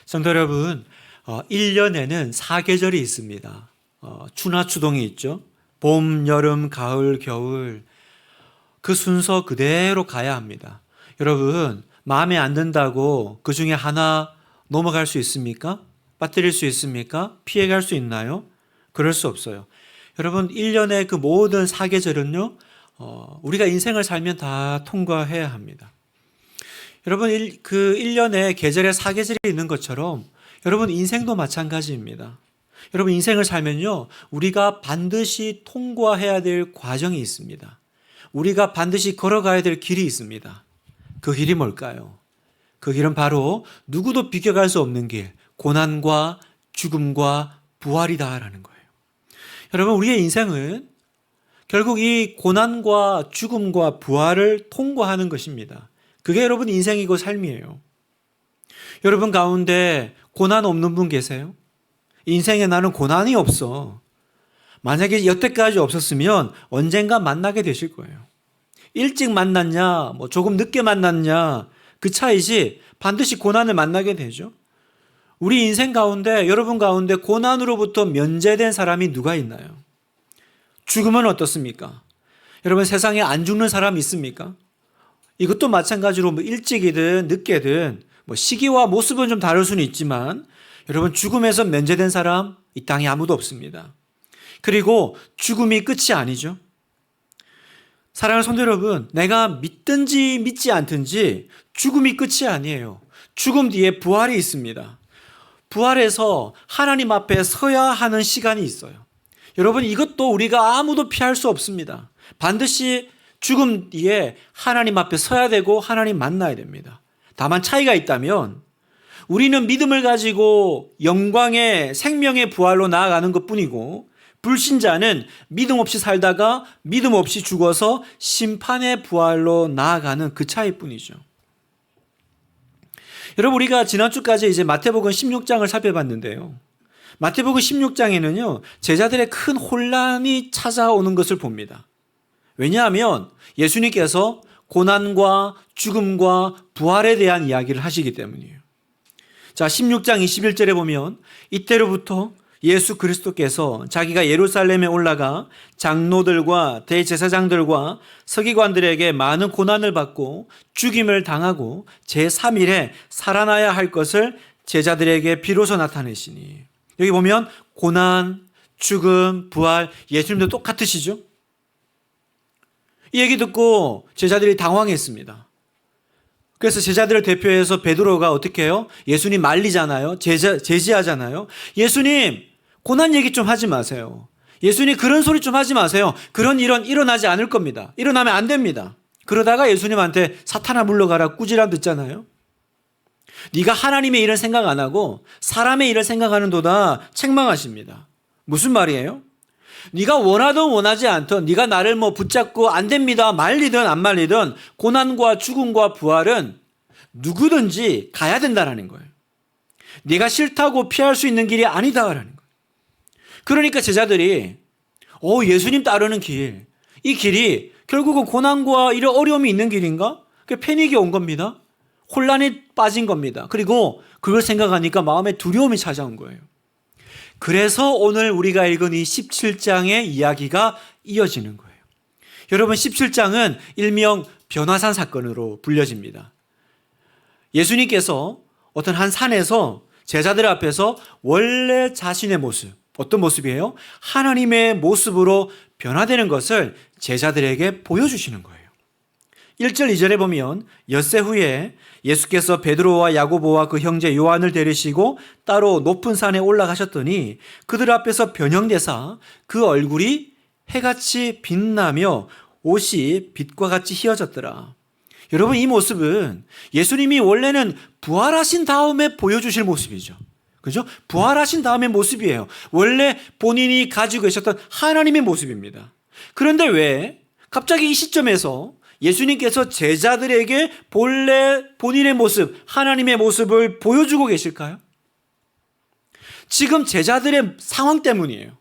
성도 여러분, 1년에는 사계절이 있습니다. 추나추동이 있죠. 봄, 여름, 가을, 겨울. 그 순서 그대로 가야 합니다. 여러분, 마음에 안 든다고 그 중에 하나 넘어갈 수 있습니까? 빠뜨릴 수 있습니까? 피해갈 수 있나요? 그럴 수 없어요. 여러분, 1년의 그 모든 사계절은요, 우리가 인생을 살면 다 통과해야 합니다. 여러분, 그 1년에 계절의 사계절이 있는 것처럼 여러분 인생도 마찬가지입니다. 여러분 인생을 살면요, 우리가 반드시 통과해야 될 과정이 있습니다. 우리가 반드시 걸어가야 될 길이 있습니다. 그 길이 뭘까요? 그 길은 바로 누구도 비껴갈 수 없는 길, 고난과 죽음과 부활이다라는 거예요. 여러분, 우리의 인생은 결국 이 고난과 죽음과 부활을 통과하는 것입니다. 그게 여러분 인생이고 삶이에요. 여러분 가운데 고난 없는 분 계세요? 인생에 나는 고난이 없어. 만약에 여태까지 없었으면 언젠가 만나게 되실 거예요. 일찍 만났냐, 조금 늦게 만났냐, 그 차이지 반드시 고난을 만나게 되죠. 우리 인생 가운데, 여러분 가운데 고난으로부터 면제된 사람이 누가 있나요? 죽음은 어떻습니까? 여러분 세상에 안 죽는 사람 있습니까? 이것도 마찬가지로 일찍이든 늦게든 시기와 모습은 좀 다를 수는 있지만 여러분 죽음에서 면제된 사람 이 땅에 아무도 없습니다. 그리고 죽음이 끝이 아니죠. 사랑하는 성도 여러분, 내가 믿든지 믿지 않든지 죽음이 끝이 아니에요. 죽음 뒤에 부활이 있습니다. 부활해서 하나님 앞에 서야 하는 시간이 있어요. 여러분 이것도 우리가 아무도 피할 수 없습니다. 반드시 죽음 뒤에 하나님 앞에 서야 되고 하나님 만나야 됩니다. 다만 차이가 있다면 우리는 믿음을 가지고 영광의 생명의 부활로 나아가는 것뿐이고 불신자는 믿음 없이 살다가 믿음 없이 죽어서 심판의 부활로 나아가는 그 차이뿐이죠. 여러분 우리가 지난주까지 이제 마태복음 16장을 살펴봤는데요. 마태복음 16장에는요. 제자들의 큰 혼란이 찾아오는 것을 봅니다. 왜냐하면 예수님께서 고난과 죽음과 부활에 대한 이야기를 하시기 때문이에요. 자, 16장 21절에 보면 이때로부터 예수 그리스도께서 자기가 예루살렘에 올라가 장로들과 대제사장들과 서기관들에게 많은 고난을 받고 죽임을 당하고 제3일에 살아나야 할 것을 제자들에게 비로소 나타내시니. 여기 보면 고난, 죽음, 부활, 예수님도 똑같으시죠? 이 얘기 듣고 제자들이 당황했습니다. 그래서 제자들을 대표해서 베드로가 어떻게 해요? 예수님 말리잖아요. 제지하잖아요. 예수님, 고난 얘기 좀 하지 마세요. 예수님 그런 소리 좀 하지 마세요. 그런 일은 일어나지 않을 겁니다. 일어나면 안 됩니다. 그러다가 예수님한테 사탄아 물러가라 꾸지람 듣잖아요. 네가 하나님의 일을 생각 안 하고 사람의 일을 생각하는도다 책망하십니다. 무슨 말이에요? 네가 원하든 원하지 않든 네가 나를 붙잡고 안 됩니다 말리든 안 말리든 고난과 죽음과 부활은 누구든지 가야 된다라는 거예요. 네가 싫다고 피할 수 있는 길이 아니다라는 거예요. 그러니까 제자들이 예수님 따르는 길, 이 길이 결국은 고난과 이런 어려움이 있는 길인가? 패닉이 온 겁니다. 혼란에 빠진 겁니다. 그리고 그걸 생각하니까 마음에 두려움이 찾아온 거예요. 그래서 오늘 우리가 읽은 이 17장의 이야기가 이어지는 거예요. 여러분 17장은 일명 변화산 사건으로 불려집니다. 예수님께서 어떤 한 산에서 제자들 앞에서 원래 자신의 모습, 어떤 모습이에요? 하나님의 모습으로 변화되는 것을 제자들에게 보여주시는 거예요. 1절 2절에 보면 엿새 후에 예수께서 베드로와 야고보와 그 형제 요한을 데리시고 따로 높은 산에 올라가셨더니 그들 앞에서 변형되사 그 얼굴이 해같이 빛나며 옷이 빛과 같이 희어졌더라. 여러분 이 모습은 예수님이 원래는 부활하신 다음에 보여주실 모습이죠. 그죠? 부활하신 다음의 모습이에요. 원래 본인이 가지고 계셨던 하나님의 모습입니다. 그런데 왜 갑자기 이 시점에서 예수님께서 제자들에게 본래 본인의 모습, 하나님의 모습을 보여주고 계실까요? 지금 제자들의 상황 때문이에요.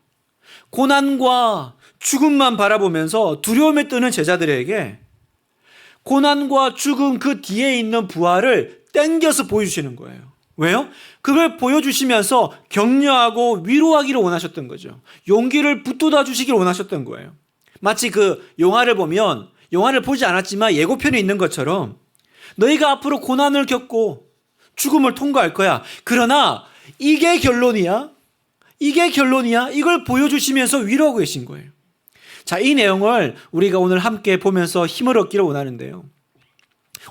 고난과 죽음만 바라보면서 두려움에 뜨는 제자들에게 고난과 죽음 그 뒤에 있는 부활을 땡겨서 보여주시는 거예요. 왜요? 그걸 보여주시면서 격려하고 위로하기를 원하셨던 거죠. 용기를 붙돋아 주시길 원하셨던 거예요. 마치 그 영화를 보면, 영화를 보지 않았지만 예고편에 있는 것처럼 너희가 앞으로 고난을 겪고 죽음을 통과할 거야. 그러나 이게 결론이야. 이게 결론이야. 이걸 보여주시면서 위로하고 계신 거예요. 자, 이 내용을 우리가 오늘 함께 보면서 힘을 얻기를 원하는데요.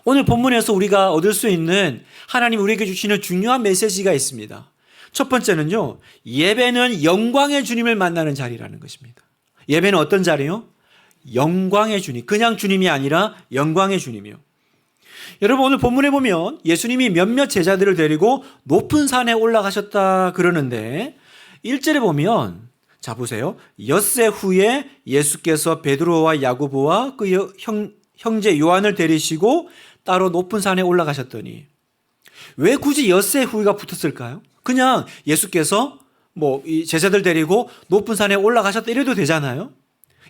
오늘 본문에서 우리가 얻을 수 있는 하나님 우리에게 주시는 중요한 메시지가 있습니다. 첫 번째는요, 예배는 영광의 주님을 만나는 자리라는 것입니다. 예배는 어떤 자리요? 영광의 주님. 그냥 주님이 아니라 영광의 주님이요. 여러분, 오늘 본문에 보면 예수님이 몇몇 제자들을 데리고 높은 산에 올라가셨다 그러는데 1절에 보면, 자 보세요. 엿새 후에 예수께서 베드로와 야고보와 그 형제 요한을 데리시고 따로 높은 산에 올라가셨더니, 왜 굳이 엿새 후가 붙었을까요? 그냥 예수께서 이 제자들 데리고 높은 산에 올라가셨다 이래도 되잖아요.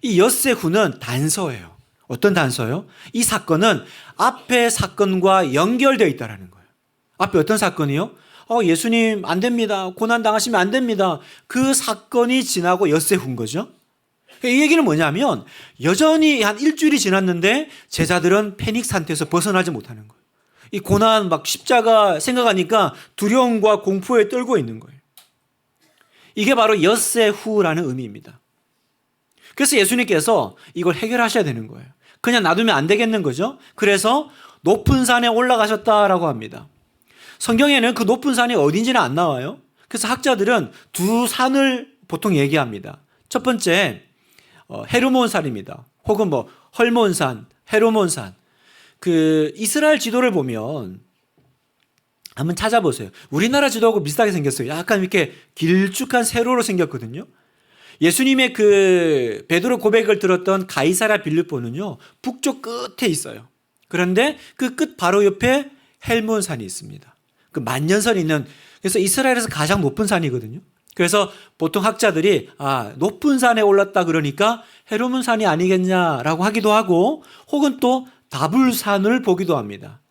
이 엿새 후는 단서예요. 어떤 단서요? 이 사건은 앞의 사건과 연결되어 있다는 거예요. 앞에 어떤 사건이요? 예수님 안 됩니다. 고난 당하시면 안 됩니다. 그 사건이 지나고 엿새 후인 거죠. 이 얘기는 뭐냐면 여전히 한 일주일이 지났는데 제자들은 패닉 상태에서 벗어나지 못하는 거예요. 이 고난 십자가 생각하니까 두려움과 공포에 떨고 있는 거예요. 이게 바로 엿새 후라는 의미입니다. 그래서 예수님께서 이걸 해결하셔야 되는 거예요. 그냥 놔두면 안 되겠는 거죠. 그래서 높은 산에 올라가셨다라고 합니다. 성경에는 그 높은 산이 어딘지는 안 나와요. 그래서 학자들은 두 산을 보통 얘기합니다. 첫 번째 헤르몬산입니다. 혹은 헐몬산, 헤르몬산. 그 이스라엘 지도를 보면 한번 찾아보세요. 우리나라 지도하고 비슷하게 생겼어요. 약간 이렇게 길쭉한 세로로 생겼거든요. 예수님의 그 베드로 고백을 들었던 가이사랴 빌립보는요, 북쪽 끝에 있어요. 그런데 그 끝 바로 옆에 헬몬산이 있습니다. 그 만년설이 있는, 그래서 이스라엘에서 가장 높은 산이거든요. 그래서 보통 학자들이 높은 산에 올랐다 그러니까 헤르몬산이 아니겠냐라고 하기도 하고, 혹은 또 다불산을 보기도 합니다.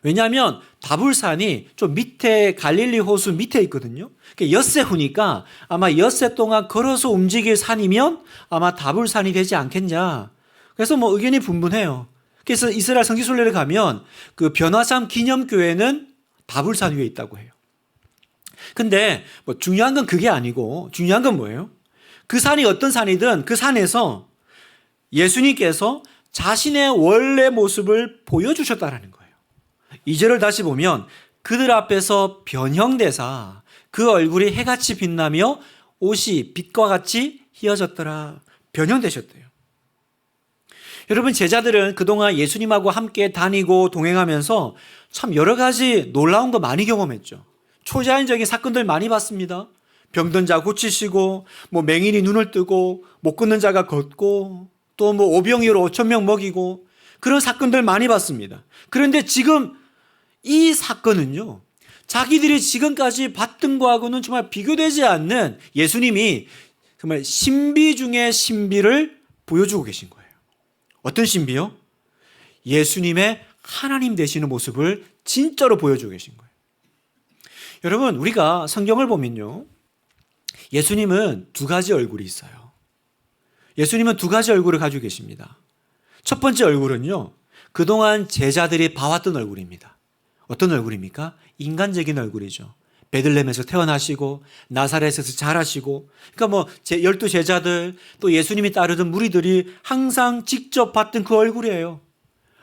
왜냐하면 다불산이 좀 밑에 갈릴리 호수 밑에 있거든요. 엿새 후니까 아마 엿새 동안 걸어서 움직일 산이면 아마 다불산이 되지 않겠냐. 그래서 의견이 분분해요. 그래서 이스라엘 성지순례를 가면 그 변화산 기념교회는 다불산 위에 있다고 해요. 근데 중요한 건 그게 아니고, 중요한 건 뭐예요? 그 산이 어떤 산이든 그 산에서 예수님께서 자신의 원래 모습을 보여주셨다라는 거예요. 2절을 다시 보면 그들 앞에서 변형되사 그 얼굴이 해같이 빛나며 옷이 빛과 같이 희어졌더라. 변형되셨대요. 여러분, 제자들은 그동안 예수님하고 함께 다니고 동행하면서 참 여러 가지 놀라운 거 많이 경험했죠. 초자연적인 사건들 많이 봤습니다. 병든 자 고치시고, 맹인이 눈을 뜨고, 못 걷는 자가 걷고, 또 오병이어로 5,000명 먹이고, 그런 사건들 많이 봤습니다. 그런데 지금 이 사건은요, 자기들이 지금까지 봤던 거하고는 정말 비교되지 않는 예수님이 정말 신비 중에 신비를 보여주고 계신 거예요. 어떤 신비요? 예수님의 하나님 되시는 모습을 진짜로 보여주고 계신 거예요. 여러분, 우리가 성경을 보면요, 예수님은 두 가지 얼굴이 있어요. 예수님은 두 가지 얼굴을 가지고 계십니다. 첫 번째 얼굴은요, 그동안 제자들이 봐왔던 얼굴입니다. 어떤 얼굴입니까? 인간적인 얼굴이죠. 베들레헴에서 태어나시고 나사렛에서 자라시고, 그러니까 12 제자들 또 예수님이 따르던 무리들이 항상 직접 봤던 그 얼굴이에요.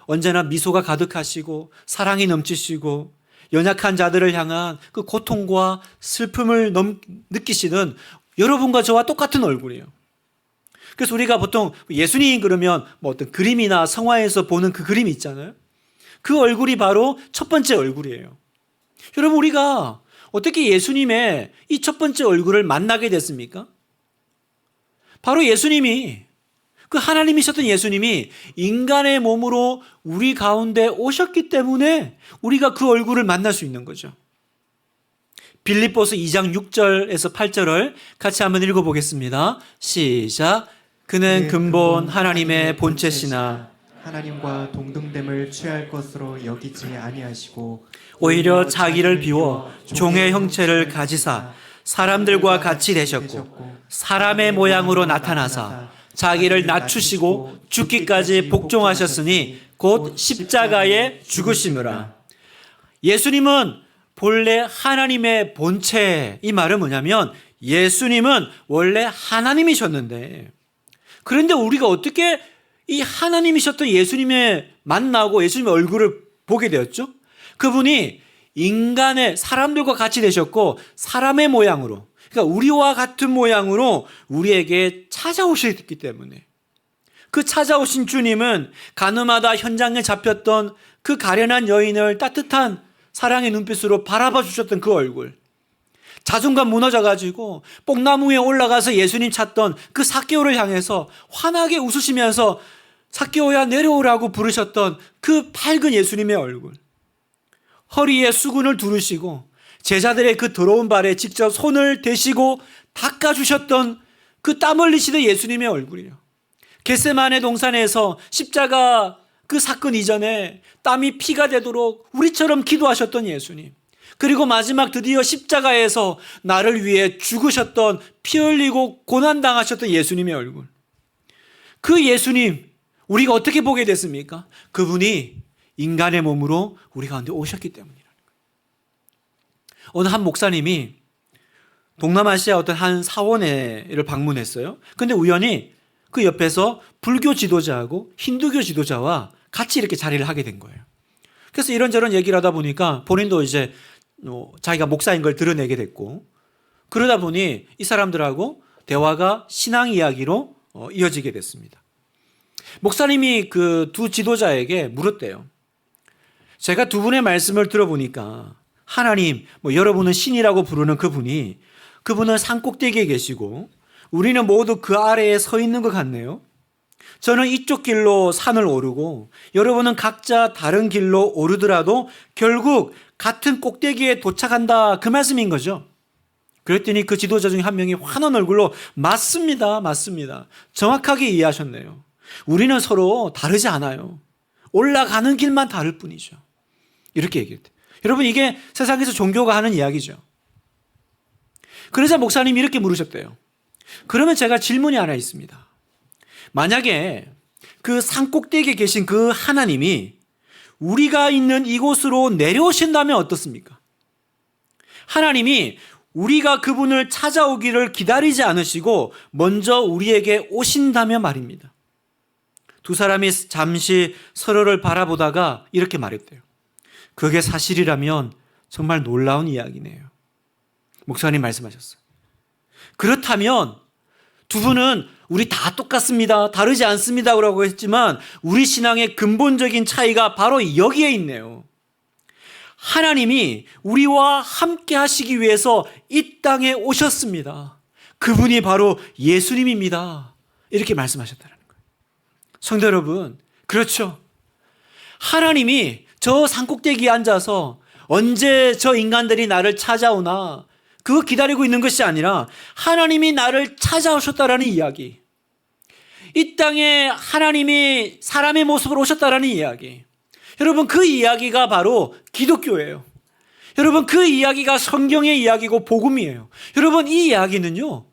언제나 미소가 가득하시고 사랑이 넘치시고 연약한 자들을 향한 그 고통과 슬픔을 느끼시는 여러분과 저와 똑같은 얼굴이에요. 그래서 우리가 보통 예수님 그러면 어떤 그림이나 성화에서 보는 그 그림이 있잖아요. 그 얼굴이 바로 첫 번째 얼굴이에요. 여러분, 우리가 어떻게 예수님의 이 첫 번째 얼굴을 만나게 됐습니까? 바로 예수님이, 그 하나님이셨던 예수님이 인간의 몸으로 우리 가운데 오셨기 때문에 우리가 그 얼굴을 만날 수 있는 거죠. 빌립보서 2장 6절에서 8절을 같이 한번 읽어보겠습니다. 시작. 그는 근본 하나님의 본체시나 하나님과 동등됨을 취할 것으로 여기지 아니하시고 오히려 자기를 비워 종의 형체를 가지사 사람들과 같이 되셨고 사람의 모양으로 나타나사 자기를 낮추시고 죽기까지 복종하셨으니 곧 십자가에 죽으심이라. 예수님은 본래 하나님의 본체, 이 말은 뭐냐면 예수님은 원래 하나님이셨는데, 그런데 우리가 어떻게 이 하나님이셨던 예수님의 만나고 예수님의 얼굴을 보게 되었죠? 그분이 인간의 사람들과 같이 되셨고 사람의 모양으로, 그러니까 우리와 같은 모양으로 우리에게 찾아오셨기 때문에, 그 찾아오신 주님은 가늠하다 현장에 잡혔던 그 가련한 여인을 따뜻한 사랑의 눈빛으로 바라봐 주셨던 그 얼굴, 자존감 무너져가지고 뽕나무 위에 올라가서 예수님 찾던 그 삭개오를 향해서 환하게 웃으시면서 삭개오야 내려오라고 부르셨던 그 밝은 예수님의 얼굴, 허리에 수건을 두르시고 제자들의 그 더러운 발에 직접 손을 대시고 닦아주셨던 그 땀 흘리시던 예수님의 얼굴이요. 겟세마네 동산에서 십자가 그 사건 이전에 땀이 피가 되도록 우리처럼 기도하셨던 예수님, 그리고 마지막 드디어 십자가에서 나를 위해 죽으셨던, 피 흘리고 고난당하셨던 예수님의 얼굴, 그 예수님 우리가 어떻게 보게 됐습니까? 그분이 인간의 몸으로 우리 가운데 오셨기 때문이라는 거예요. 어느 한 목사님이 동남아시아 어떤 한 사원회를 방문했어요. 근데 우연히 그 옆에서 불교 지도자하고 힌두교 지도자와 같이 이렇게 자리를 하게 된 거예요. 그래서 이런저런 얘기를 하다 보니까 본인도 이제 자기가 목사인 걸 드러내게 됐고, 그러다 보니 이 사람들하고 대화가 신앙 이야기로 이어지게 됐습니다. 목사님이 그 두 지도자에게 물었대요. 제가 두 분의 말씀을 들어보니까 하나님, 여러분은 신이라고 부르는 그분은 산꼭대기에 계시고 우리는 모두 그 아래에 서 있는 것 같네요. 저는 이쪽 길로 산을 오르고 여러분은 각자 다른 길로 오르더라도 결국 같은 꼭대기에 도착한다, 그 말씀인 거죠. 그랬더니 그 지도자 중에 한 명이 환한 얼굴로 맞습니다. 정확하게 이해하셨네요. 우리는 서로 다르지 않아요. 올라가는 길만 다를 뿐이죠. 이렇게 얘기했대요. 여러분, 이게 세상에서 종교가 하는 이야기죠. 그러자 목사님이 이렇게 물으셨대요. 그러면 제가 질문이 하나 있습니다. 만약에 그 산꼭대기에 계신 그 하나님이 우리가 있는 이곳으로 내려오신다면 어떻습니까? 하나님이 우리가 그분을 찾아오기를 기다리지 않으시고 먼저 우리에게 오신다면 말입니다. 두 사람이 잠시 서로를 바라보다가 이렇게 말했대요. 그게 사실이라면 정말 놀라운 이야기네요. 목사님 말씀하셨어요. 그렇다면 두 분은 우리 다 똑같습니다, 다르지 않습니다 라고 했지만 우리 신앙의 근본적인 차이가 바로 여기에 있네요. 하나님이 우리와 함께 하시기 위해서 이 땅에 오셨습니다. 그분이 바로 예수님입니다. 이렇게 말씀하셨다는 거예요. 성도 여러분, 그렇죠. 하나님이 저 산꼭대기에 앉아서 언제 저 인간들이 나를 찾아오나 그거 기다리고 있는 것이 아니라 하나님이 나를 찾아오셨다라는 이야기, 이 땅에 하나님이 사람의 모습으로 오셨다라는 이야기, 여러분 그 이야기가 바로 기독교예요. 여러분 그 이야기가 성경의 이야기고 복음이에요. 여러분 이 이야기는요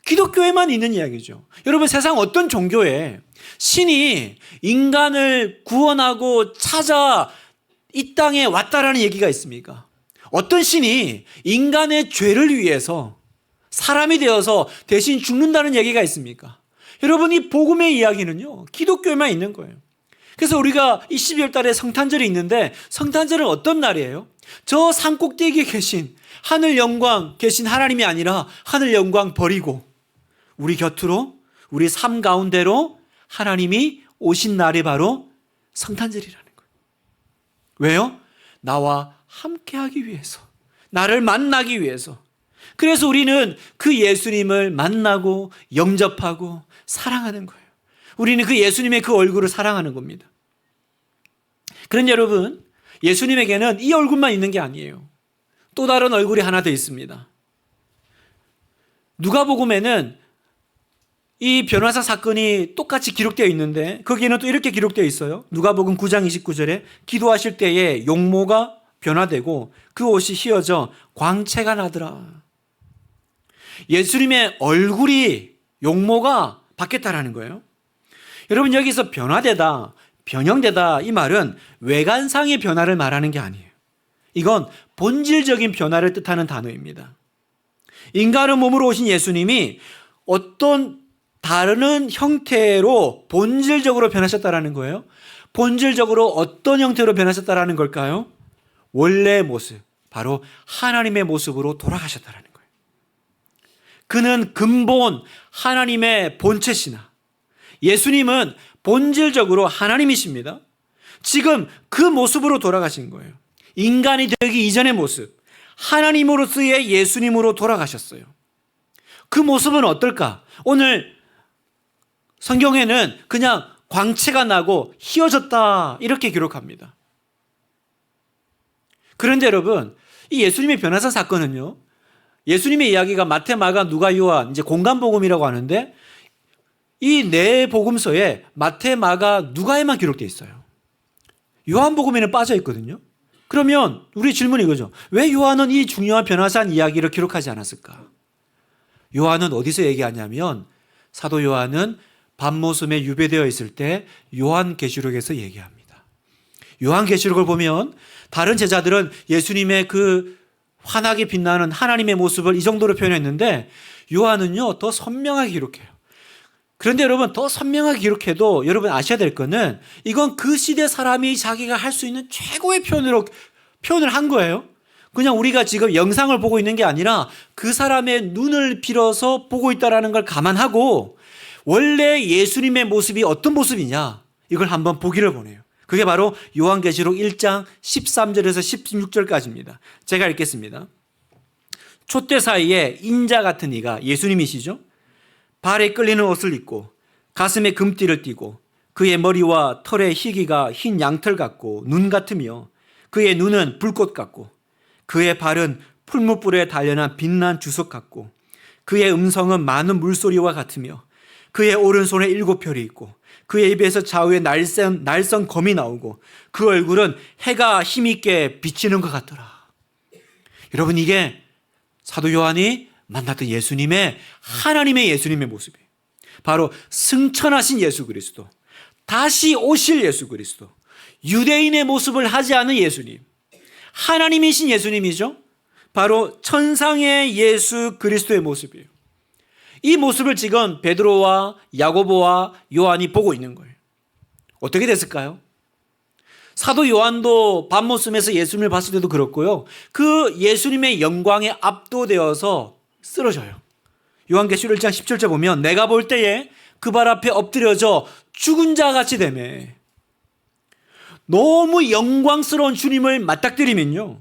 기독교에만 있는 이야기죠. 여러분 세상 어떤 종교에 신이 인간을 구원하고 찾아 이 땅에 왔다라는 얘기가 있습니까? 어떤 신이 인간의 죄를 위해서 사람이 되어서 대신 죽는다는 얘기가 있습니까? 여러분 이 복음의 이야기는요 기독교에만 있는 거예요. 그래서 우리가 이 12월 달에 성탄절이 있는데, 성탄절은 어떤 날이에요? 저 산꼭대기에 계신 하늘 영광 계신 하나님이 아니라 하늘 영광 버리고 우리 곁으로, 우리 삶 가운데로 하나님이 오신 날이 바로 성탄절이라는 거예요. 왜요? 나와 함께하기 위해서, 나를 만나기 위해서. 그래서 우리는 그 예수님을 만나고 영접하고 사랑하는 거예요. 우리는 그 예수님의 그 얼굴을 사랑하는 겁니다. 그런데 여러분, 예수님에게는 이 얼굴만 있는 게 아니에요. 또 다른 얼굴이 하나 더 있습니다. 누가복음에는 이 변화사 사건이 똑같이 기록되어 있는데 거기에는 또 이렇게 기록되어 있어요. 누가복음 9장 29절에 기도하실 때에 용모가 변화되고 그 옷이 휘어져 광채가 나더라. 예수님의 얼굴이 용모가 바뀌었다라는 거예요. 여러분, 여기서 변화되다, 변형되다 이 말은 외관상의 변화를 말하는 게 아니에요. 이건 본질적인 변화를 뜻하는 단어입니다. 인간의 몸으로 오신 예수님이 어떤 다른 형태로 본질적으로 변하셨다라는 거예요. 본질적으로 어떤 형태로 변하셨다라는 걸까요? 원래의 모습, 바로 하나님의 모습으로 돌아가셨다라는 거예요. 그는 근본 하나님의 본체시나 예수님은 본질적으로 하나님이십니다. 지금 그 모습으로 돌아가신 거예요. 인간이 되기 이전의 모습, 하나님으로서의 예수님으로 돌아가셨어요. 그 모습은 어떨까? 오늘 성경에는 그냥 광채가 나고 휘어졌다 이렇게 기록합니다. 그런데 여러분, 이 예수님의 변화사 사건은요, 예수님의 이야기가 마태, 마가, 누가, 요한, 이제 공간복음이라고 하는데 이 네 복음서에 마태, 마가, 누가에만 기록되어 있어요. 요한복음에는 빠져 있거든요. 그러면 우리 질문이 이거죠. 왜 요한은 이 중요한 변화사 이야기를 기록하지 않았을까? 요한은 어디서 얘기하냐면 사도 요한은 밤모섬에 유배되어 있을 때 요한계시록에서 얘기합니다. 요한계시록을 보면 다른 제자들은 예수님의 그 환하게 빛나는 하나님의 모습을 이 정도로 표현했는데 요한은요 더 선명하게 기록해요. 그런데 여러분, 더 선명하게 기록해도 여러분 아셔야 될 거는 이건 그 시대 사람이 자기가 할 수 있는 최고의 표현을 한 거예요. 그냥 우리가 지금 영상을 보고 있는 게 아니라 그 사람의 눈을 빌어서 보고 있다는 걸 감안하고 원래 예수님의 모습이 어떤 모습이냐 이걸 한번 보기를 원해요. 그게 바로 요한계시록 1장 13절에서 16절까지입니다. 제가 읽겠습니다. 촛대 사이에 인자 같은 이가, 예수님이시죠? 발에 끌리는 옷을 입고 가슴에 금띠를 띠고 그의 머리와 털의 희기가 흰 양털 같고 눈 같으며 그의 눈은 불꽃 같고 그의 발은 풀무불에 단련한 빛난 주석 같고 그의 음성은 많은 물소리와 같으며 그의 오른손에 7별이 있고 그의 입에서 좌우에 날선 검이 나오고 그 얼굴은 해가 힘있게 비치는 것 같더라. 여러분, 이게 사도 요한이 만났던 예수님의, 하나님의 예수님의 모습이에요. 바로 승천하신 예수 그리스도, 다시 오실 예수 그리스도, 유대인의 모습을 하지 않은 예수님, 하나님이신 예수님이죠. 바로 천상의 예수 그리스도의 모습이에요. 이 모습을 지금 베드로와 야고보와 요한이 보고 있는 거예요. 어떻게 됐을까요? 사도 요한도 밤모섬에서 예수님을 봤을 때도 그렇고요. 그 예수님의 영광에 압도되어서 쓰러져요. 요한계시록 1장 17절 보면 내가 볼 때에 그 발 앞에 엎드려져 죽은 자 같이 되매. 너무 영광스러운 주님을 맞닥뜨리면요,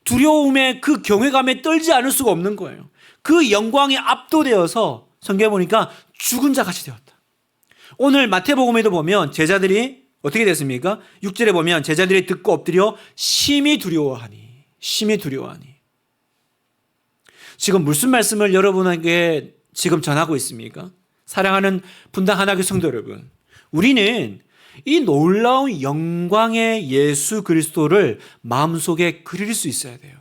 두려움에 그 경외감에 떨지 않을 수가 없는 거예요. 그 영광에 압도되어서 성경에 보니까 죽은 자 같이 되었다. 오늘 마태복음에도 보면 제자들이 어떻게 됐습니까? 6절에 보면 제자들이 듣고 엎드려 심히 두려워하니. 지금 무슨 말씀을 여러분에게 지금 전하고 있습니까? 사랑하는 분당 하나교회 성도 여러분, 우리는 이 놀라운 영광의 예수 그리스도를 마음속에 그릴 수 있어야 돼요.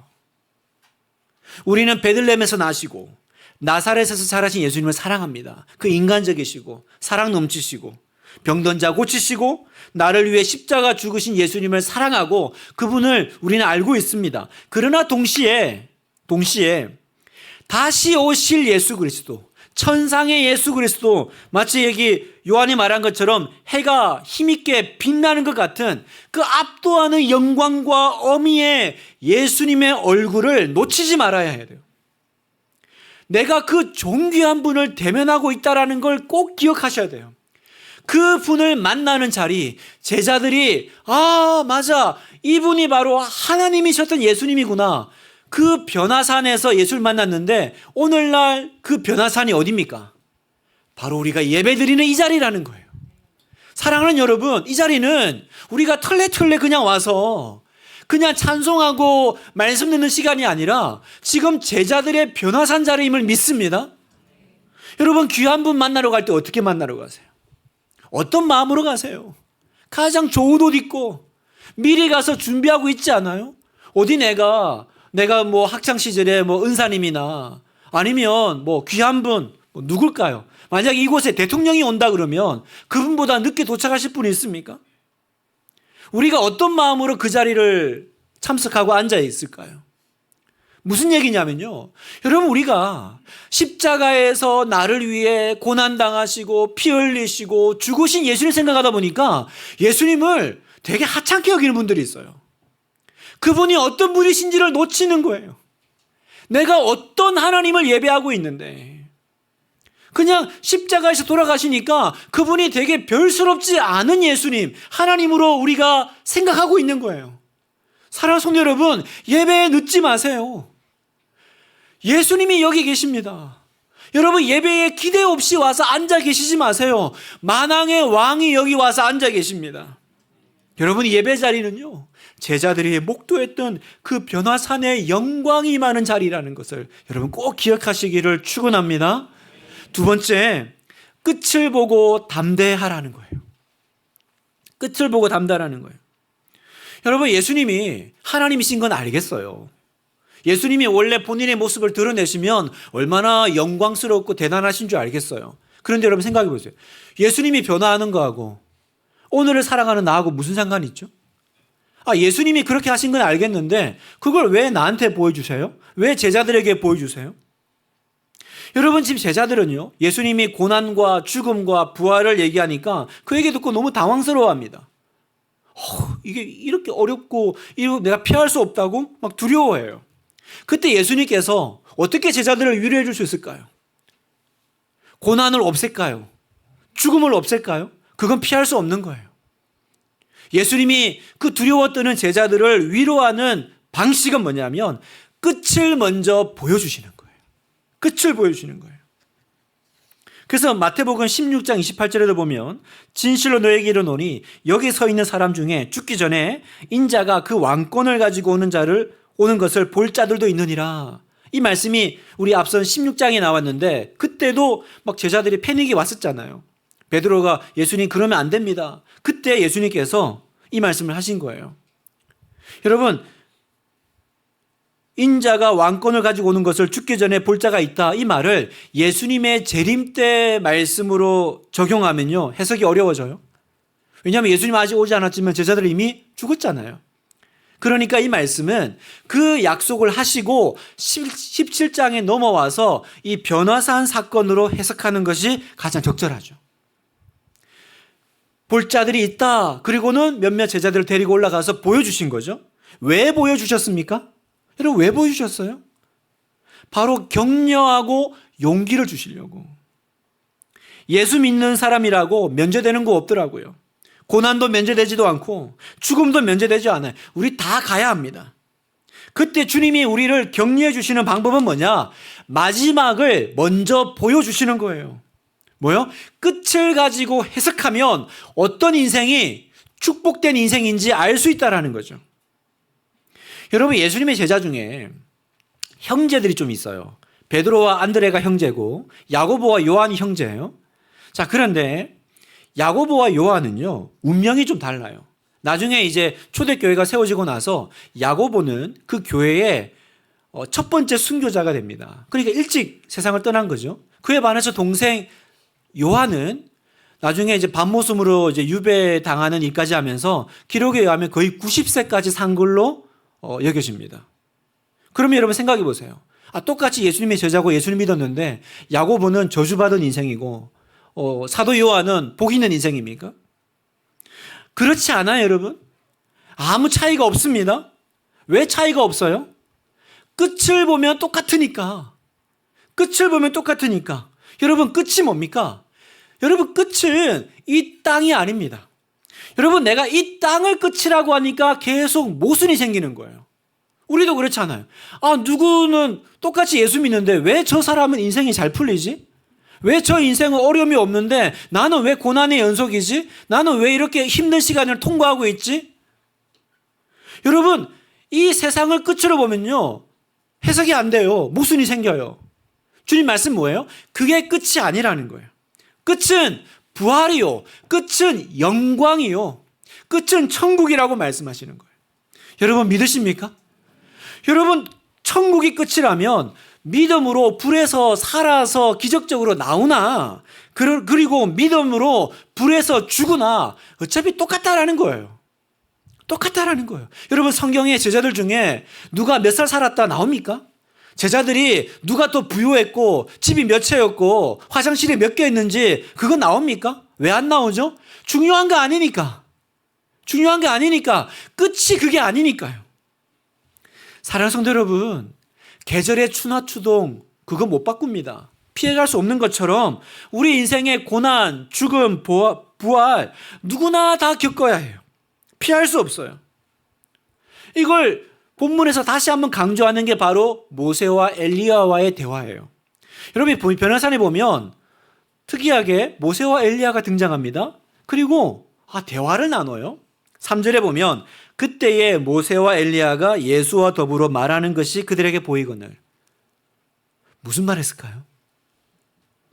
우리는 베들레헴에서 나시고 나사렛에서 자라신 예수님을 사랑합니다. 그 인간적이시고 사랑 넘치시고 병든 자 고치시고 나를 위해 십자가 죽으신 예수님을 사랑하고 그분을 우리는 알고 있습니다. 그러나 동시에 다시 오실 예수 그리스도, 천상의 예수 그리스도, 마치 여기 요한이 말한 것처럼 해가 힘있게 빛나는 것 같은 그 압도하는 영광과 어미의 예수님의 얼굴을 놓치지 말아야 해야 돼요. 내가 그 존귀한 분을 대면하고 있다는 걸 꼭 기억하셔야 돼요. 그 분을 만나는 자리, 제자들이 맞아, 이분이 바로 하나님이셨던 예수님이구나. 그 변화산에서 예수를 만났는데 오늘날 그 변화산이 어디입니까? 바로 우리가 예배드리는 이 자리라는 거예요. 사랑하는 여러분, 이 자리는 우리가 털레 그냥 와서 그냥 찬송하고 말씀 듣는 시간이 아니라 지금 제자들의 변화산 자리임을 믿습니다. 여러분 귀한 분 만나러 갈 때 어떻게 만나러 가세요? 어떤 마음으로 가세요? 가장 좋은 옷 입고 미리 가서 준비하고 있지 않아요? 어디 내가 뭐 학창 시절에 뭐 은사님이나 아니면 뭐 귀한 분 누굴까요? 만약 이곳에 대통령이 온다 그러면 그분보다 늦게 도착하실 분이 있습니까? 우리가 어떤 마음으로 그 자리를 참석하고 앉아 있을까요? 무슨 얘기냐면요. 여러분 우리가 십자가에서 나를 위해 고난당하시고 피 흘리시고 죽으신 예수님 생각하다 보니까 예수님을 되게 하찮게 여기는 분들이 있어요. 그분이 어떤 분이신지를 놓치는 거예요. 내가 어떤 하나님을 예배하고 있는데 그냥 십자가에서 돌아가시니까 그분이 되게 별스럽지 않은 예수님, 하나님으로 우리가 생각하고 있는 거예요. 사랑하는 성도 여러분, 예배에 늦지 마세요. 예수님이 여기 계십니다. 여러분 예배에 기대 없이 와서 앉아 계시지 마세요. 만왕의 왕이 여기 와서 앉아 계십니다. 여러분 예배 자리는요, 제자들이 목도했던 그 변화산의 영광이 많은 자리라는 것을 여러분 꼭 기억하시기를 축원합니다. 두 번째, 끝을 보고 담대하라는 거예요. 끝을 보고 담대하라는 거예요. 여러분 예수님이 하나님이신 건 알겠어요. 예수님이 원래 본인의 모습을 드러내시면 얼마나 영광스럽고 대단하신 줄 알겠어요. 그런데 여러분 생각해 보세요. 예수님이 변화하는 거하고 오늘을 살아가는 나하고 무슨 상관이 있죠? 예수님이 그렇게 하신 건 알겠는데 그걸 왜 나한테 보여주세요? 왜 제자들에게 보여주세요? 여러분 지금 제자들은요, 예수님이 고난과 죽음과 부활을 얘기하니까 그 얘기 듣고 너무 당황스러워합니다. 이게 이렇게 어렵고 이거 내가 피할 수 없다고 막 두려워해요. 그때 예수님께서 어떻게 제자들을 위로해 줄 수 있을까요? 고난을 없앨까요? 죽음을 없앨까요? 그건 피할 수 없는 거예요. 예수님이 그 두려워 떠는 제자들을 위로하는 방식은 뭐냐면 끝을 먼저 보여주시는 거예요. 끝을 보여주시는 거예요. 그래서 마태복음 16장 28절에도 보면 진실로 너에게 이르노니 여기 서 있는 사람 중에 죽기 전에 인자가 그 왕권을 가지고 오는 것을 볼 자들도 있느니라. 이 말씀이 우리 앞선 16장에 나왔는데 그때도 막 제자들이 패닉이 왔었잖아요. 베드로가 예수님 그러면 안 됩니다. 그때 예수님께서 이 말씀을 하신 거예요. 여러분 인자가 왕권을 가지고 오는 것을 죽기 전에 볼 자가 있다. 이 말을 예수님의 재림 때 말씀으로 적용하면요, 해석이 어려워져요. 왜냐하면 예수님 아직 오지 않았지만 제자들이 이미 죽었잖아요. 그러니까 이 말씀은 그 약속을 하시고 17장에 넘어와서 이 변화산 사건으로 해석하는 것이 가장 적절하죠. 볼 자들이 있다. 그리고는 몇몇 제자들을 데리고 올라가서 보여주신 거죠. 왜 보여주셨습니까? 여러분 왜 보여주셨어요? 바로 격려하고 용기를 주시려고. 예수 믿는 사람이라고 면제되는 거 없더라고요. 고난도 면제되지도 않고 죽음도 면제되지 않아요. 우리 다 가야 합니다. 그때 주님이 우리를 격려해 주시는 방법은 뭐냐? 마지막을 먼저 보여주시는 거예요. 뭐요? 끝을 가지고 해석하면 어떤 인생이 축복된 인생인지 알 수 있다는 거죠. 여러분 예수님의 제자 중에 형제들이 좀 있어요. 베드로와 안드레가 형제고 야고보와 요한이 형제예요. 자, 그런데 야고보와 요한은요, 운명이 좀 달라요. 나중에 이제 초대교회가 세워지고 나서 야고보는 그 교회의 첫 번째 순교자가 됩니다. 그러니까 일찍 세상을 떠난 거죠. 그에 반해서 동생 요한은 나중에 이제 밤모섬으로 이제 유배당하는 일까지 하면서 기록에 의하면 거의 90세까지 산 걸로 여겨집니다. 그러면 여러분 생각해 보세요. 똑같이 예수님의 제자고 예수님 믿었는데 야고보는 저주받은 인생이고 사도 요한은 복 있는 인생입니까? 그렇지 않아요, 여러분? 아무 차이가 없습니다. 왜 차이가 없어요? 끝을 보면 똑같으니까. 끝을 보면 똑같으니까. 여러분 끝이 뭡니까? 여러분 끝은 이 땅이 아닙니다. 여러분 내가 이 땅을 끝이라고 하니까 계속 모순이 생기는 거예요. 우리도 그렇잖아요. 누구는 똑같이 예수 믿는데 왜 저 사람은 인생이 잘 풀리지? 왜 저 인생은 어려움이 없는데 나는 왜 고난의 연속이지? 나는 왜 이렇게 힘든 시간을 통과하고 있지? 여러분 이 세상을 끝으로 보면요, 해석이 안 돼요. 모순이 생겨요. 주님 말씀 뭐예요? 그게 끝이 아니라는 거예요. 끝은 부활이요. 끝은 영광이요. 끝은 천국이라고 말씀하시는 거예요. 여러분 믿으십니까? 여러분 천국이 끝이라면 믿음으로 불에서 살아서 기적적으로 나오나 그리고 믿음으로 불에서 죽으나 어차피 똑같다라는 거예요. 똑같다라는 거예요. 여러분 성경에 제자들 중에 누가 몇 살 살았다 나옵니까? 제자들이 누가 또 부유했고 집이 몇 채였고 화장실이 몇 개 있는지 그거 나옵니까? 왜 안 나오죠? 중요한 거 아니니까. 중요한 게 아니니까. 끝이 그게 아니니까요. 사랑하는 성도 여러분, 계절의 추나추동 그거 못 바꿉니다. 피해갈 수 없는 것처럼 우리 인생의 고난, 죽음, 부활 누구나 다 겪어야 해요. 피할 수 없어요. 이걸 본문에서 다시 한번 강조하는 게 바로 모세와 엘리야와의 대화예요. 여러분 변호사에 보면 특이하게 모세와 엘리야가 등장합니다. 그리고 대화를 나눠요. 3절에 보면 그때에 모세와 엘리야가 예수와 더불어 말하는 것이 그들에게 보이거늘. 무슨 말 했을까요?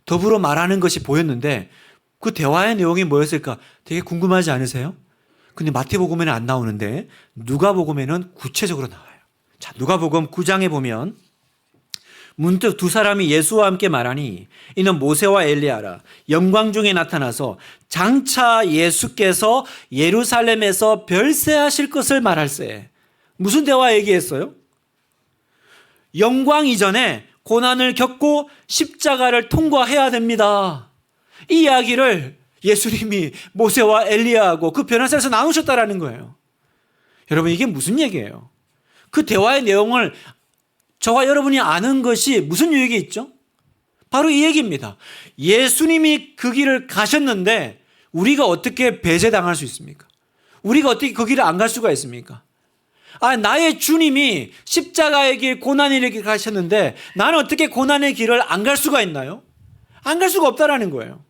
더불어 말하는 것이 보였는데 그 대화의 내용이 뭐였을까? 되게 궁금하지 않으세요? 근데 마태복음에는 안 나오는데 누가복음에는 구체적으로 나와요. 자, 누가복음 9장에 보면 문득 두 사람이 예수와 함께 말하니 이는 모세와 엘리야라. 영광 중에 나타나서 장차 예수께서 예루살렘에서 별세하실 것을 말할세. 무슨 대화 얘기했어요? 영광 이전에 고난을 겪고 십자가를 통과해야 됩니다. 이 이야기를 예수님이 모세와 엘리야하고 그 변호사에서 나누셨다라는 거예요. 여러분 이게 무슨 얘기예요? 그 대화의 내용을 저와 여러분이 아는 것이 무슨 유익이 있죠? 바로 이 얘기입니다. 예수님이 그 길을 가셨는데 우리가 어떻게 배제당할 수 있습니까? 우리가 어떻게 그 길을 안 갈 수가 있습니까? 나의 주님이 십자가의 길, 고난의 길 가셨는데 나는 어떻게 고난의 길을 안 갈 수가 있나요? 안 갈 수가 없다라는 거예요.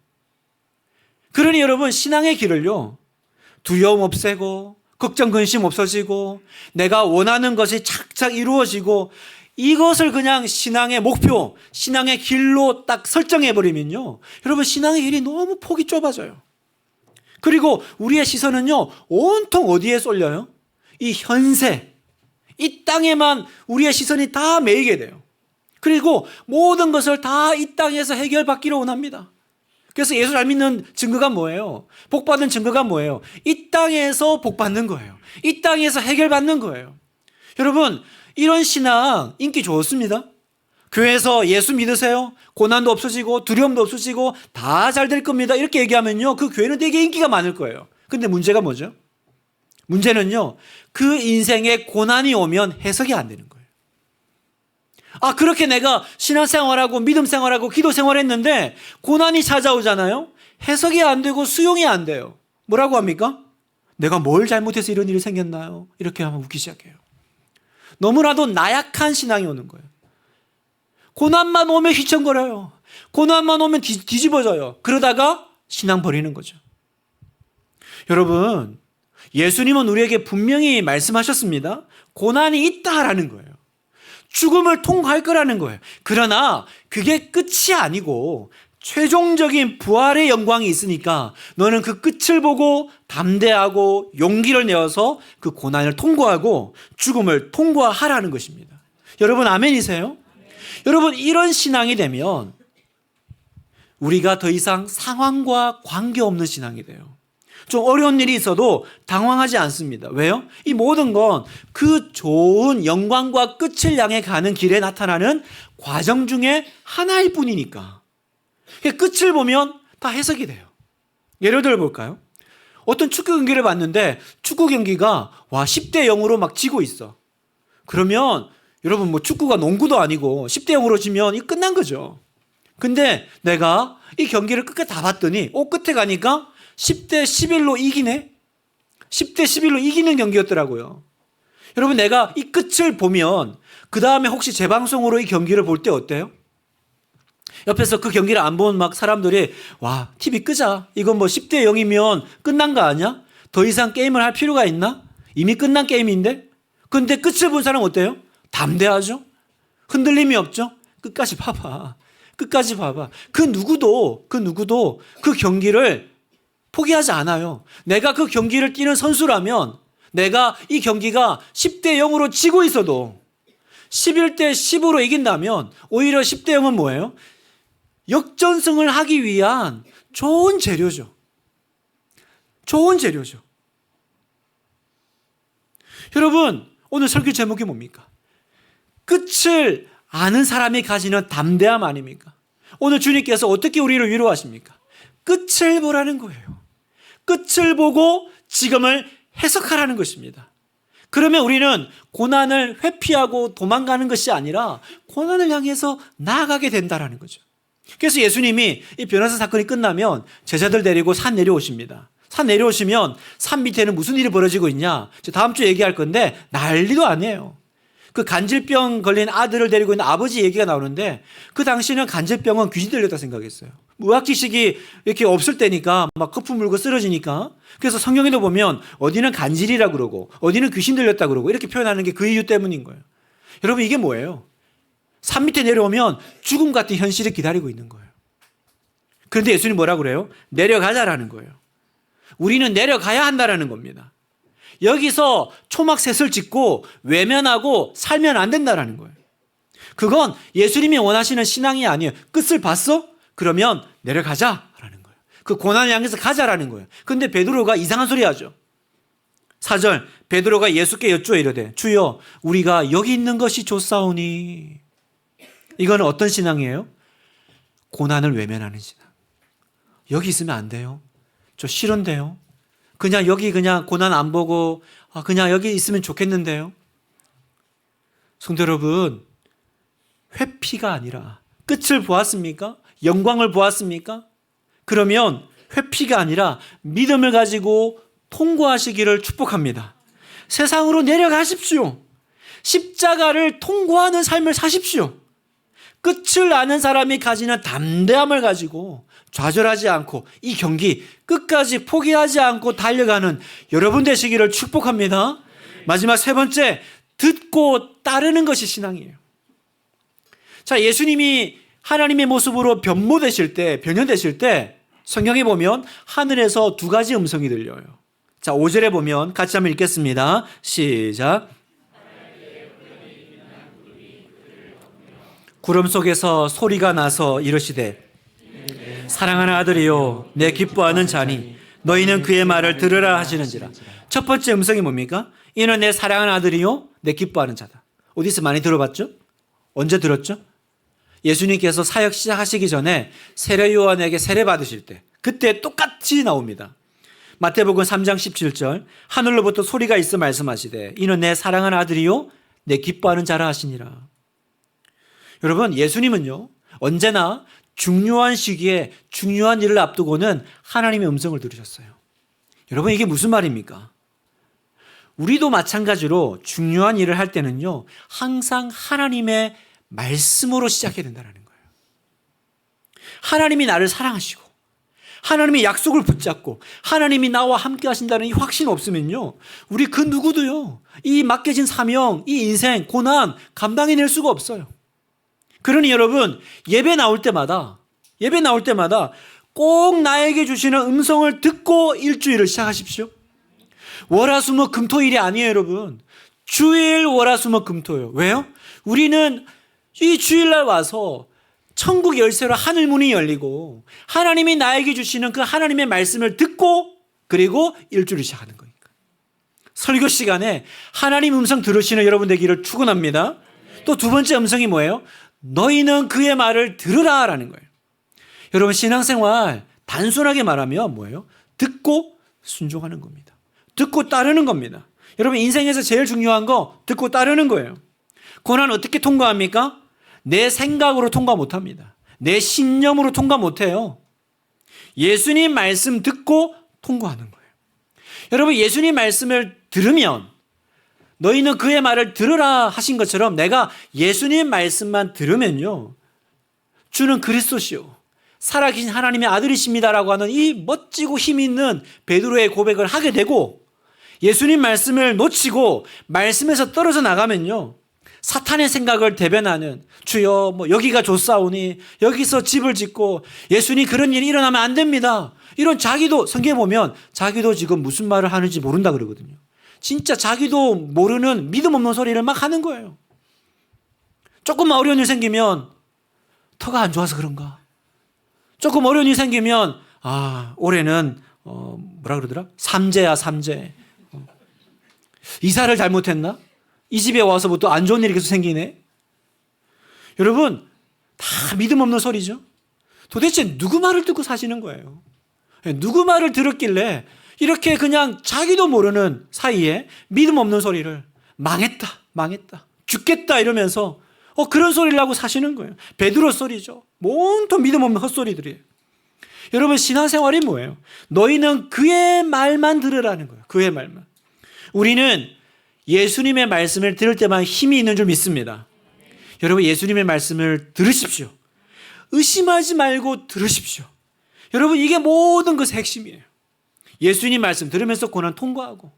그러니 여러분 신앙의 길을요, 두려움 없애고 걱정 근심 없어지고 내가 원하는 것이 착착 이루어지고 이것을 그냥 신앙의 목표, 신앙의 길로 딱 설정해버리면요, 여러분 신앙의 길이 너무 폭이 좁아져요. 그리고 우리의 시선은요 온통 어디에 쏠려요? 이 현세, 이 땅에만 우리의 시선이 다 매이게 돼요. 그리고 모든 것을 다 이 땅에서 해결받기를 원합니다. 그래서 예수 잘 믿는 증거가 뭐예요? 복받은 증거가 뭐예요? 이 땅에서 복받는 거예요. 이 땅에서 해결받는 거예요. 여러분 이런 신앙 인기 좋습니다. 교회에서 예수 믿으세요? 고난도 없어지고 두려움도 없어지고 다 잘 될 겁니다. 이렇게 얘기하면요 그 교회는 되게 인기가 많을 거예요. 근데 문제가 뭐죠? 문제는요 그 인생에 고난이 오면 해석이 안 되는 거예요. 그렇게 내가 신앙생활하고 믿음생활하고 기도생활했는데 고난이 찾아오잖아요. 해석이 안 되고 수용이 안 돼요. 뭐라고 합니까? 내가 뭘 잘못해서 이런 일이 생겼나요? 이렇게 하면 웃기 시작해요. 너무나도 나약한 신앙이 오는 거예요. 고난만 오면 휘청거려요. 고난만 오면 뒤집어져요. 그러다가 신앙 버리는 거죠. 여러분 예수님은 우리에게 분명히 말씀하셨습니다. 고난이 있다라는 거예요. 죽음을 통과할 거라는 거예요. 그러나 그게 끝이 아니고 최종적인 부활의 영광이 있으니까 너는 그 끝을 보고 담대하고 용기를 내어서 그 고난을 통과하고 죽음을 통과하라는 것입니다. 여러분 아멘이세요? 여러분 이런 신앙이 되면 우리가 더 이상 상황과 관계없는 신앙이 돼요. 좀 어려운 일이 있어도 당황하지 않습니다. 왜요? 이 모든 건 그 좋은 영광과 끝을 향해 가는 길에 나타나는 과정 중에 하나일 뿐이니까. 끝을 보면 다 해석이 돼요. 예를 들어 볼까요? 어떤 축구 경기를 봤는데 축구 경기가 10대 0으로 막 지고 있어. 그러면 여러분 축구가 농구도 아니고 10대 0으로 지면 이 끝난 거죠. 근데 내가 이 경기를 끝까지 다 봤더니 끝에 가니까 10대 11로 이기네? 10대 11로 이기는 경기였더라고요. 여러분 내가 이 끝을 보면 그 다음에 혹시 재방송으로 이 경기를 볼 때 어때요? 옆에서 그 경기를 안 본 막 사람들이 TV 끄자. 이건 10대 0이면 끝난 거 아니야? 더 이상 게임을 할 필요가 있나? 이미 끝난 게임인데? 근데 끝을 본 사람은 어때요? 담대하죠? 흔들림이 없죠? 끝까지 봐봐. 끝까지 봐봐. 그 누구도 그 경기를 포기하지 않아요. 내가 그 경기를 뛰는 선수라면 내가 이 경기가 10대 0으로 지고 있어도 11대 10으로 이긴다면 오히려 10대 0은 뭐예요? 역전승을 하기 위한 좋은 재료죠. 좋은 재료죠. 여러분, 오늘 설교 제목이 뭡니까? 끝을 아는 사람이 가지는 담대함 아닙니까? 오늘 주님께서 어떻게 우리를 위로하십니까? 끝을 보라는 거예요. 끝을 보고 지금을 해석하라는 것입니다. 그러면 우리는 고난을 회피하고 도망가는 것이 아니라 고난을 향해서 나아가게 된다는 거죠. 그래서 예수님이 이 변호사 사건이 끝나면 제자들 데리고 산 내려오십니다. 산 내려오시면 산 밑에는 무슨 일이 벌어지고 있냐? 다음 주에 얘기할 건데 난리도 아니에요. 그 간질병 걸린 아들을 데리고 있는 아버지 얘기가 나오는데 그 당시에는 간질병은 귀신 들렸다 생각했어요. 의학 지식이 이렇게 없을 때니까 막 거품 물고 쓰러지니까. 그래서 성경에도 보면 어디는 간질이라 그러고 어디는 귀신 들렸다 그러고 이렇게 표현하는 게 그 이유 때문인 거예요. 여러분, 이게 뭐예요? 산 밑에 내려오면 죽음 같은 현실이 기다리고 있는 거예요. 그런데 예수님 뭐라 그래요? 내려가자라는 거예요. 우리는 내려가야 한다라는 겁니다. 여기서 초막셋을 짓고 외면하고 살면 안 된다라는 거예요. 그건 예수님이 원하시는 신앙이 아니에요. 끝을 봤어? 그러면 내려가자라는 거예요. 그 고난을 향해서 가자라는 거예요. 근데 베드로가 이상한 소리 하죠. 4절, 베드로가 예수께 여쭈어 이르되 주여 우리가 여기 있는 것이 좋사오니. 이거는 어떤 신앙이에요? 고난을 외면하는 신앙. 여기 있으면 안 돼요. 저 싫은데요. 그냥 여기 그냥 고난 안 보고 그냥 여기 있으면 좋겠는데요. 성도 여러분, 회피가 아니라 끝을 보았습니까? 영광을 보았습니까? 그러면 회피가 아니라 믿음을 가지고 통과하시기를 축복합니다. 세상으로 내려가십시오. 십자가를 통과하는 삶을 사십시오. 끝을 아는 사람이 가지는 담대함을 가지고 좌절하지 않고 이 경기 끝까지 포기하지 않고 달려가는 여러분 되시기를 축복합니다. 마지막 세 번째, 듣고 따르는 것이 신앙이에요. 자, 예수님이 하나님의 모습으로 변모되실 때, 변현되실 때 성경에 보면 하늘에서 두 가지 음성이 들려요. 자, 5절에 보면 같이 한번 읽겠습니다. 시작. 구름 속에서 소리가 나서 이르시되 사랑하는 아들이요 내 기뻐하는 자니 너희는 그의 말을 들으라 하시는지라. 첫 번째 음성이 뭡니까? 이는 내 사랑하는 아들이요 내 기뻐하는 자다. 어디서 많이 들어봤죠? 언제 들었죠? 예수님께서 사역 시작하시기 전에 세례 요한에게 세례 받으실 때 그때 똑같이 나옵니다. 마태복음 3장 17절 하늘로부터 소리가 있어 말씀하시되 이는 내 사랑하는 아들이요 내 기뻐하는 자라 하시니라. 여러분, 예수님은요 언제나 중요한 시기에 중요한 일을 앞두고는 하나님의 음성을 들으셨어요. 여러분, 이게 무슨 말입니까? 우리도 마찬가지로 중요한 일을 할 때는요 항상 하나님의 말씀으로 시작해야 된다는 거예요. 하나님이 나를 사랑하시고 하나님의 약속을 붙잡고 하나님이 나와 함께 하신다는 이 확신 없으면요 우리 그 누구도요 이 맡겨진 사명, 이 인생, 고난 감당해낼 수가 없어요. 그러니 여러분, 예배 나올 때마다 꼭 나에게 주시는 음성을 듣고 일주일을 시작하십시오. 월화수목 금토일이 아니에요, 여러분. 주일 월화수목 금토예요. 왜요? 우리는 이 주일날 와서 천국 열쇠로 하늘 문이 열리고 하나님이 나에게 주시는 그 하나님의 말씀을 듣고 그리고 일주일을 시작하는 거니까. 설교 시간에 하나님 음성 들으시는 여러분 되기를 축원합니다. 또 두 번째 음성이 뭐예요? 너희는 그의 말을 들으라라는 거예요. 여러분, 신앙생활 단순하게 말하면 뭐예요? 듣고 순종하는 겁니다. 듣고 따르는 겁니다. 여러분, 인생에서 제일 중요한 거 듣고 따르는 거예요. 고난 어떻게 통과합니까? 내 생각으로 통과 못합니다. 내 신념으로 통과 못해요. 예수님 말씀 듣고 통과하는 거예요. 여러분, 예수님 말씀을 들으면 너희는 그의 말을 들으라 하신 것처럼 내가 예수님 말씀만 들으면요 주는 그리스도시요 살아계신 하나님의 아들이십니다라고 하는 이 멋지고 힘 있는 베드로의 고백을 하게 되고 예수님 말씀을 놓치고 말씀에서 떨어져 나가면요 사탄의 생각을 대변하는 주여 뭐 여기가 좋사오니 여기서 집을 짓고 예수님 그런 일이 일어나면 안 됩니다. 이런 자기도 성경에 보면 자기도 지금 무슨 말을 하는지 모른다 그러거든요. 진짜 자기도 모르는 믿음 없는 소리를 막 하는 거예요. 조금만 어려운 일 생기면 터가 안 좋아서 그런가. 조금 어려운 일 생기면 올해는 뭐라 그러더라? 삼재야 삼재. 이사를 잘못했나? 이 집에 와서부터 안 좋은 일이 계속 생기네. 여러분 다 믿음 없는 소리죠. 도대체 누구 말을 듣고 사시는 거예요? 누구 말을 들었길래 이렇게 그냥 자기도 모르는 사이에 믿음 없는 소리를 망했다 죽겠다 이러면서 그런 소리를 하고 사시는 거예요. 베드로 소리죠. 온통 믿음 없는 헛소리들이에요. 여러분 신앙생활이 뭐예요? 너희는 그의 말만 들으라는 거예요. 그의 말만. 우리는 예수님의 말씀을 들을 때만 힘이 있는 줄 믿습니다. 여러분 예수님의 말씀을 들으십시오. 의심하지 말고 들으십시오. 여러분 이게 모든 것의 핵심이에요. 예수님 말씀 들으면서 고난 통과하고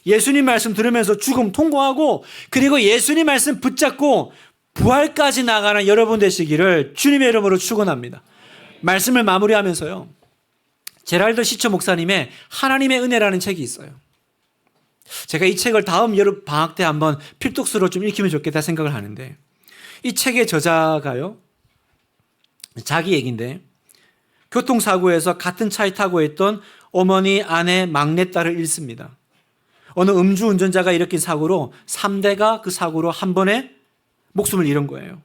예수님 말씀 들으면서 죽음 통과하고 그리고 예수님 말씀 붙잡고 부활까지 나가는 여러분 되시기를 주님의 이름으로 축원합니다. 말씀을 마무리하면서요. 제랄드 시처 목사님의 하나님의 은혜라는 책이 있어요. 제가 이 책을 다음 여름 방학 때 한번 필독서로 좀 읽히면 좋겠다 생각을 하는데 이 책의 저자가요. 자기 얘기인데 교통사고에서 같은 차에 타고 있던 어머니, 아내, 막내딸을 잃습니다. 어느 음주운전자가 일으킨 사고로 3대가 그 사고로 한 번에 목숨을 잃은 거예요.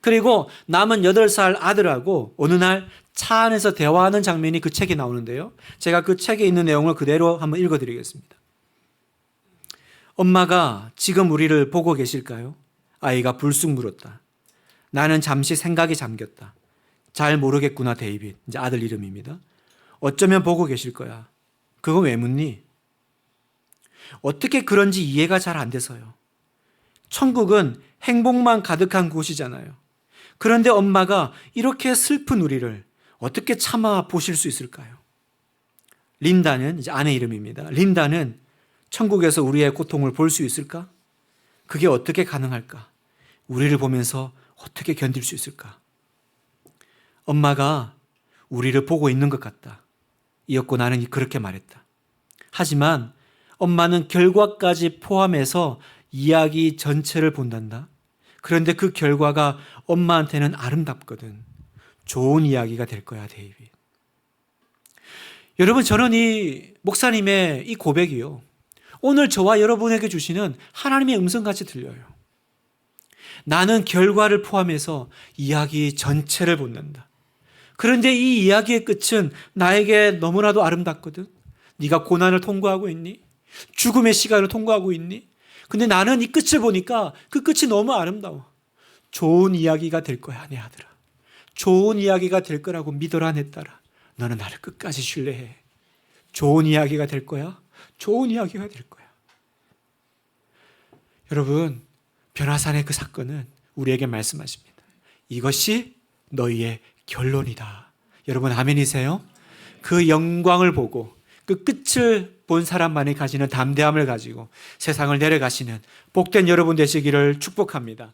그리고 남은 8살 아들하고 어느 날 차 안에서 대화하는 장면이 그 책에 나오는데요. 제가 그 책에 있는 내용을 그대로 한번 읽어드리겠습니다. 엄마가 지금 우리를 보고 계실까요? 아이가 불쑥 물었다. 나는 잠시 생각에 잠겼다. 잘 모르겠구나 데이빗. 이제 아들 이름입니다. 어쩌면 보고 계실 거야. 그거 왜 묻니? 어떻게 그런지 이해가 잘 안 돼서요. 천국은 행복만 가득한 곳이잖아요. 그런데 엄마가 이렇게 슬픈 우리를 어떻게 참아 보실 수 있을까요? 린다는 이제 아내 이름입니다. 린다는 천국에서 우리의 고통을 볼 수 있을까? 그게 어떻게 가능할까? 우리를 보면서 어떻게 견딜 수 있을까? 엄마가 우리를 보고 있는 것 같다. 이었고 나는 그렇게 말했다. 하지만 엄마는 결과까지 포함해서 이야기 전체를 본단다. 그런데 그 결과가 엄마한테는 아름답거든. 좋은 이야기가 될 거야, 데이빗. 여러분, 저는 이 목사님의 이 고백이요. 오늘 저와 여러분에게 주시는 하나님의 음성같이 들려요. 나는 결과를 포함해서 이야기 전체를 본단다. 그런데 이 이야기의 끝은 나에게 너무나도 아름답거든. 네가 고난을 통과하고 있니? 죽음의 시간을 통과하고 있니? 근데 나는 이 끝을 보니까 그 끝이 너무 아름다워. 좋은 이야기가 될 거야, 내 아들아. 좋은 이야기가 될 거라고 믿어라, 내 딸아. 너는 나를 끝까지 신뢰해. 좋은 이야기가 될 거야. 좋은 이야기가 될 거야. 여러분, 변화산의 그 사건은 우리에게 말씀하십니다. 이것이 너희의 결론이다. 여러분 아멘이세요? 그 영광을 보고 그 끝을 본 사람만이 가지는 담대함을 가지고 세상을 내려가시는 복된 여러분 되시기를 축복합니다.